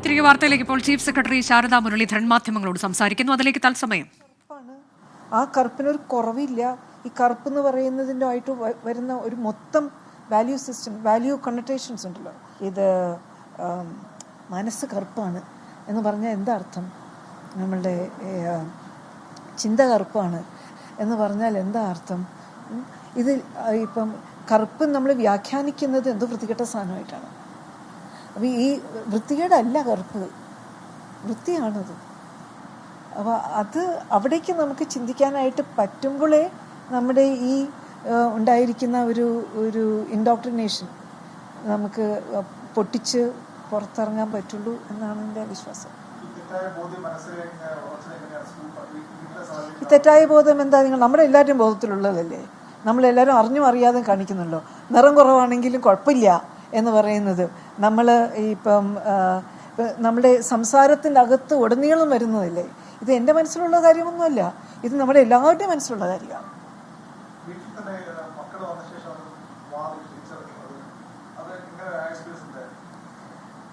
തിരികെ വാർത്തയിലേക്ക്. ഇപ്പോൾ ചീഫ് സെക്രട്ടറി ശാരദാ മുരളീധരൻ മാധ്യമങ്ങളോട് സംസാരിക്കുന്നു. അതിലേക്ക് തത്സമയം. ആ കറുപ്പിനൊരു കുറവില്ല. ഈ കറുപ്പ് എന്ന് പറയുന്നതിൻ്റെ ആയിട്ട് വരുന്ന ഒരു മൊത്തം വാല്യൂ സിസ്റ്റം, വാല്യൂ കണ്ണറ്റേഷൻസ് ഉണ്ടല്ലോ. ഇത് മനസ്സ് കറുപ്പാണ് എന്ന് പറഞ്ഞാൽ എന്താ അർത്ഥം? നമ്മളുടെ ചിന്ത കറുപ്പാണ് എന്ന് പറഞ്ഞാൽ എന്താ അർത്ഥം? ഇത് ഇപ്പം കറുപ്പ് നമ്മൾ വ്യാഖ്യാനിക്കുന്നത് എന്തോ വൃത്തികെട്ട സാധനമായിട്ടാണ്. അപ്പോൾ ഈ വൃത്തികേടല്ല കറുപ്പ്, വൃത്തിയാണത്. അപ്പോൾ അത് അവിടേക്ക് നമുക്ക് ചിന്തിക്കാനായിട്ട് പറ്റുമ്പോഴേ നമ്മുടെ ഈ ഉണ്ടായിരിക്കുന്ന ഒരു ഇൻഡോക്ട്രിനേഷൻ നമുക്ക് പൊട്ടിച്ച് പുറത്തിറങ്ങാൻ പറ്റുള്ളൂ എന്നാണ് എൻ്റെ വിശ്വാസം. ഈ തെറ്റായ ബോധം എന്താ? നമ്മുടെ എല്ലാവരുടെയും ബോധത്തിലുള്ളതല്ലേ. നമ്മളെല്ലാവരും അറിഞ്ഞും അറിയാതെ കാണിക്കുന്നുണ്ടല്ലോ. നിറം കുറവാണെങ്കിലും കുഴപ്പമില്ല എന്ന് പറയുന്നത് നമ്മൾ ഇപ്പം നമ്മുടെ സംസാരത്തിൻ്റെ അകത്ത് ഉടനീളം വരുന്നതല്ലേ. ഇത് എൻ്റെ മനസ്സിലുള്ള കാര്യമൊന്നുമല്ല, ഇത് നമ്മുടെ എല്ലാവരുടെയും മനസ്സിലുള്ള കാര്യമാണ്.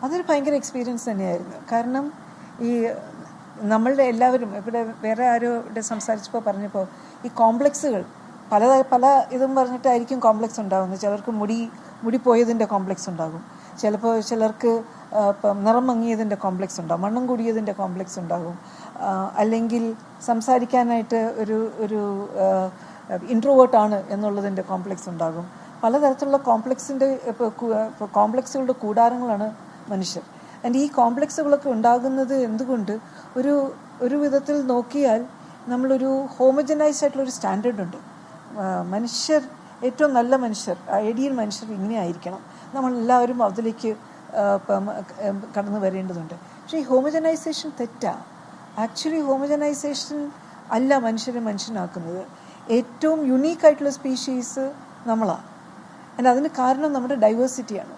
അതൊരു ഭയങ്കര എക്സ്പീരിയൻസ് തന്നെയായിരുന്നു. കാരണം ഈ നമ്മളുടെ എല്ലാവരും ഇവിടെ വേറെ ആരോടെ സംസാരിച്ചപ്പോൾ പറഞ്ഞപ്പോൾ ഈ കോംപ്ലക്സുകൾ പല ഇതും പറഞ്ഞിട്ടായിരിക്കും കോംപ്ലക്സ് ഉണ്ടാകുന്നത്. ചിലർക്ക് മുടി പോയതിൻ്റെ കോംപ്ലക്സ് ഉണ്ടാകും, ചിലപ്പോൾ ചിലർക്ക് ഇപ്പം നിറം മങ്ങിയതിൻ്റെ കോംപ്ലക്സ് ഉണ്ടാകും, വണ്ണം കൂടിയതിൻ്റെ കോംപ്ലക്സ് ഉണ്ടാകും, അല്ലെങ്കിൽ സംസാരിക്കാനായിട്ട് ഒരു ഇൻട്രോവേർട്ടാണ് എന്നുള്ളതിൻ്റെ കോംപ്ലക്സ് ഉണ്ടാകും. പലതരത്തിലുള്ള കോംപ്ലക്സുകളുടെ കൂടാരങ്ങളാണ് മനുഷ്യർ. ആൻഡ് ഈ കോംപ്ലക്സുകളൊക്കെ ഉണ്ടാകുന്നത് എന്തുകൊണ്ട്? ഒരു വിധത്തിൽ നോക്കിയാൽ നമ്മളൊരു ഹോമജനൈസ് ആയിട്ടുള്ളൊരു സ്റ്റാൻഡേർഡ് ഉണ്ട്. മനുഷ്യർ, ഏറ്റവും നല്ല മനുഷ്യർ, ഐഡിയൽ മനുഷ്യർ ഇങ്ങനെ ആയിരിക്കണം, നമ്മളെല്ലാവരും അതിലേക്ക് കടന്നു വരേണ്ടതുണ്ട്. പക്ഷേ ഈ ഹോമജനൈസേഷൻ തെറ്റാണ്. ആക്ച്വലി ഹോമജനൈസേഷൻ അല്ല മനുഷ്യരെ മനുഷ്യനാക്കുന്നത്. ഏറ്റവും യുണീക്കായിട്ടുള്ള സ്പീഷീസ് നമ്മളാണ്. ആൻഡ് അതിന് കാരണം നമ്മുടെ ഡൈവേഴ്സിറ്റിയാണ്.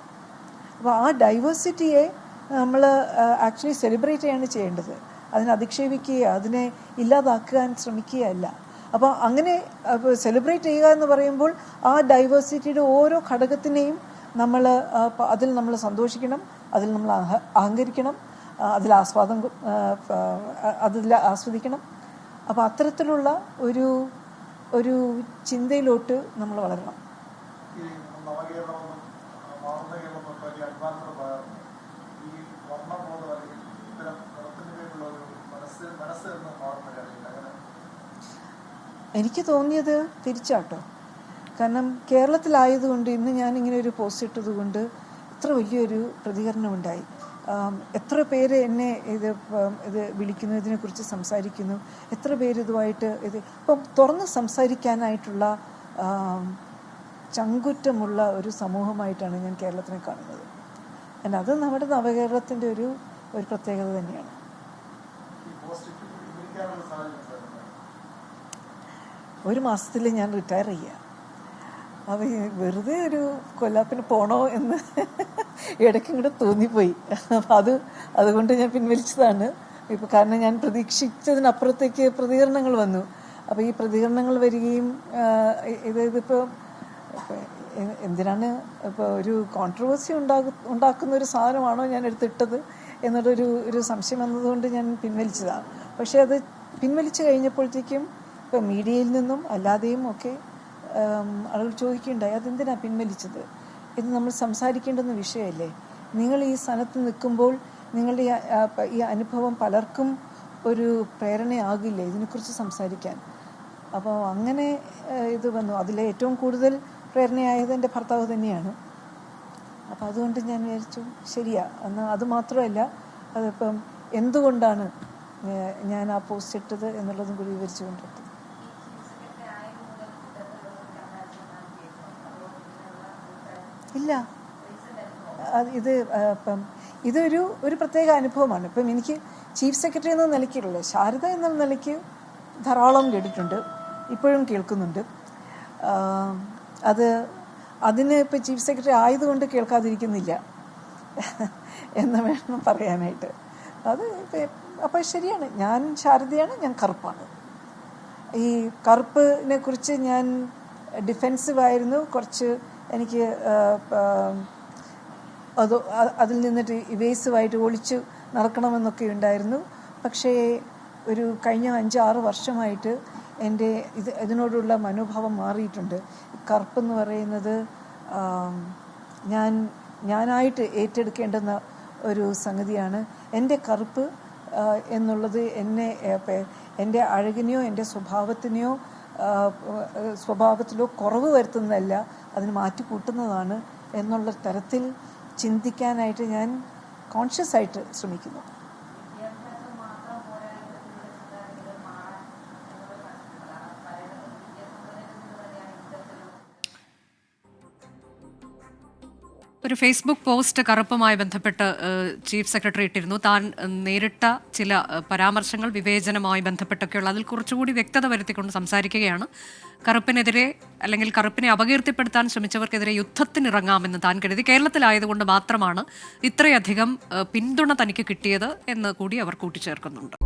അപ്പോൾ ആ ഡൈവേഴ്സിറ്റിയെ നമ്മൾ ആക്ച്വലി സെലിബ്രേറ്റ് ചെയ്യാണ് ചെയ്യേണ്ടത്. അതിനെ അധിക്ഷേപിക്കുകയോ അതിനെ ഇല്ലാതാക്കാൻ ശ്രമിക്കുകയല്ല. അപ്പോൾ അങ്ങനെ സെലിബ്രേറ്റ് ചെയ്യുക എന്ന് പറയുമ്പോൾ ആ ഡൈവേഴ്സിറ്റിയുടെ ഓരോ ഘടകത്തിനെയും അതിൽ നമ്മൾ സന്തോഷിക്കണം, അതിൽ നമ്മൾ അഹങ്കരിക്കണം, അതിൽ ആസ്വദിക്കണം. അപ്പോൾ അത്തരത്തിലുള്ള ഒരു ചിന്തയിലോട്ട് നമ്മൾ വളരണം. എനിക്ക് തോന്നിയത് തിരിച്ചാട്ടോ. കാരണം കേരളത്തിലായതുകൊണ്ട് ഇന്ന് ഞാനിങ്ങനെ ഒരു പോസ്റ്റ് ഇട്ടതുകൊണ്ട് ഇത്ര വലിയൊരു പ്രതികരണമുണ്ടായി. എത്ര പേര് എന്നെ ഇത് വിളിക്കുന്നു, ഇതിനെക്കുറിച്ച് സംസാരിക്കുന്നു, എത്ര പേര് ഇതുമായിട്ട് ഇപ്പം തുറന്ന് സംസാരിക്കാനായിട്ടുള്ള ചങ്കുറ്റമുള്ള ഒരു സമൂഹമായിട്ടാണ് ഞാൻ കേരളത്തിനെ കാണുന്നത്. അത് നമ്മുടെ നവകേരളത്തിൻ്റെ ഒരു പ്രത്യേകത തന്നെയാണ്. ഒരു മാസത്തിൽ ഞാൻ റിട്ടയർ ചെയ്യുക. അത് വെറുതെ ഒരു കൊല്ലാപ്പിന് പോണോ എന്ന് ഇടയ്ക്കും കൂടെ തോന്നിപ്പോയി. അപ്പം അതുകൊണ്ട് ഞാൻ പിൻവലിച്ചതാണ്. ഇപ്പോൾ കാരണം ഞാൻ പ്രതീക്ഷിച്ചതിനപ്പുറത്തേക്ക് പ്രതികരണങ്ങൾ വന്നു. അപ്പോൾ ഈ പ്രതികരണങ്ങൾ വരികയും ഇതിപ്പോൾ എന്തിനാണ് ഇപ്പോൾ ഒരു കോൺട്രവേഴ്സി ഉണ്ടാക്കുന്ന ഒരു സാധനമാണോ ഞാൻ എടുത്തിട്ടത് എന്നുള്ളൊരു സംശയം വന്നതുകൊണ്ട് ഞാൻ പിൻവലിച്ചതാണ്. പക്ഷേ അത് പിൻവലിച്ച് കഴിഞ്ഞപ്പോഴത്തേക്കും ഇപ്പോൾ മീഡിയയിൽ നിന്നും അല്ലാതെയും ഒക്കെ ആളുകൾ ചോദിക്കുകയുണ്ടായി, അതെന്തിനാണ് പിൻവലിച്ചത്? ഇത് നമ്മൾ സംസാരിക്കേണ്ടുന്ന വിഷയമല്ലേ? നിങ്ങൾ ഈ സ്ഥാനത്ത് നിൽക്കുമ്പോൾ നിങ്ങളുടെ ഈ അനുഭവം പലർക്കും ഒരു പ്രേരണയാകില്ലേ ഇതിനെക്കുറിച്ച് സംസാരിക്കാൻ? അപ്പോൾ അങ്ങനെ ഇത് വന്നു. അതിലെ ഏറ്റവും കൂടുതൽ പ്രേരണയായത് എൻ്റെ ഭർത്താവ് തന്നെയാണ്. അപ്പോൾ അതുകൊണ്ട് ഞാൻ വിചാരിച്ചു ശരിയാ എന്നാൽ അത് മാത്രമല്ല, അതിപ്പം എന്തുകൊണ്ടാണ് ഞാൻ ആ പോസ്റ്റ് ഇട്ടത് എന്നുള്ളതും കൂടി വിവരിച്ചു കൊണ്ടിട്ടത്. ഇല്ല, ഇതൊരു പ്രത്യേക അനുഭവമാണ്. ഇപ്പം എനിക്ക് ചീഫ് സെക്രട്ടറി എന്ന നിലയ്ക്കുള്ള ശാരദ എന്ന നിലയ്ക്ക് ധാരാളം കേട്ടിട്ടുണ്ട്, ഇപ്പോഴും കേൾക്കുന്നുണ്ട്. അതിന് ഇപ്പോൾ ചീഫ് സെക്രട്ടറി ആയതുകൊണ്ട് കേൾക്കാതിരിക്കുന്നില്ല എന്ന് വേണം പറയാനായിട്ട്. അപ്പോൾ ശരിയാണ്, ഞാൻ ശാരദയാണ്, ഞാൻ കറുപ്പാണ്. ഈ കറുപ്പിനെ കുറിച്ച് ഞാൻ ഡിഫെൻസീവായിരുന്നു. കുറച്ച് എനിക്ക് അതിൽ നിന്നിട്ട് ഇവേസുമായിട്ട് ഒളിച്ച് നടക്കണമെന്നൊക്കെ ഉണ്ടായിരുന്നു. പക്ഷേ ഒരു കഴിഞ്ഞ 5-6 വർഷമായിട്ട് എൻ്റെ ഇതിനോടുള്ള മനോഭാവം മാറിയിട്ടുണ്ട്. കറുപ്പെന്ന് പറയുന്നത് ഞാനായിട്ട് ഏറ്റെടുക്കേണ്ടുന്ന ഒരു സംഗതിയാണ്. എൻ്റെ കറുപ്പ് എന്നുള്ളത് എൻ്റെ അഴകിനെയോ എൻ്റെ സ്വഭാവത്തിലോ കുറവ് വരുത്തുന്നതല്ല, അതിന് മാറ്റിക്കൂട്ടുന്നതാണ് എന്നുള്ള തരത്തിൽ ചിന്തിക്കാനായിട്ട് ഞാൻ കോൺഷ്യസ് ആയിട്ട് ശ്രമിക്കുന്നു. ഒരു ഫേസ്ബുക്ക് പോസ്റ്റ് കറുപ്പുമായി ബന്ധപ്പെട്ട് ചീഫ് സെക്രട്ടറി ഇട്ടിരുന്നു. താൻ നേരിട്ട ചില പരാമർശങ്ങൾ വിവേചനവുമായി ബന്ധപ്പെട്ടൊക്കെയുള്ള അതിൽ കുറച്ചുകൂടി വ്യക്തത വരുത്തിക്കൊണ്ട് സംസാരിക്കുകയാണ്. കറുപ്പിനെതിരെ അല്ലെങ്കിൽ കറുപ്പിനെ അപകീർത്തിപ്പെടുത്താൻ ശ്രമിച്ചവർക്കെതിരെ യുദ്ധത്തിനിറങ്ങാമെന്ന് താൻ കരുതി. കേരളത്തിലായതുകൊണ്ട് മാത്രമാണ് ഇത്രയധികം പിന്തുണ തനിക്ക് കിട്ടിയത് എന്ന് കൂടി അവർ കൂട്ടിച്ചേർക്കുന്നുണ്ട്.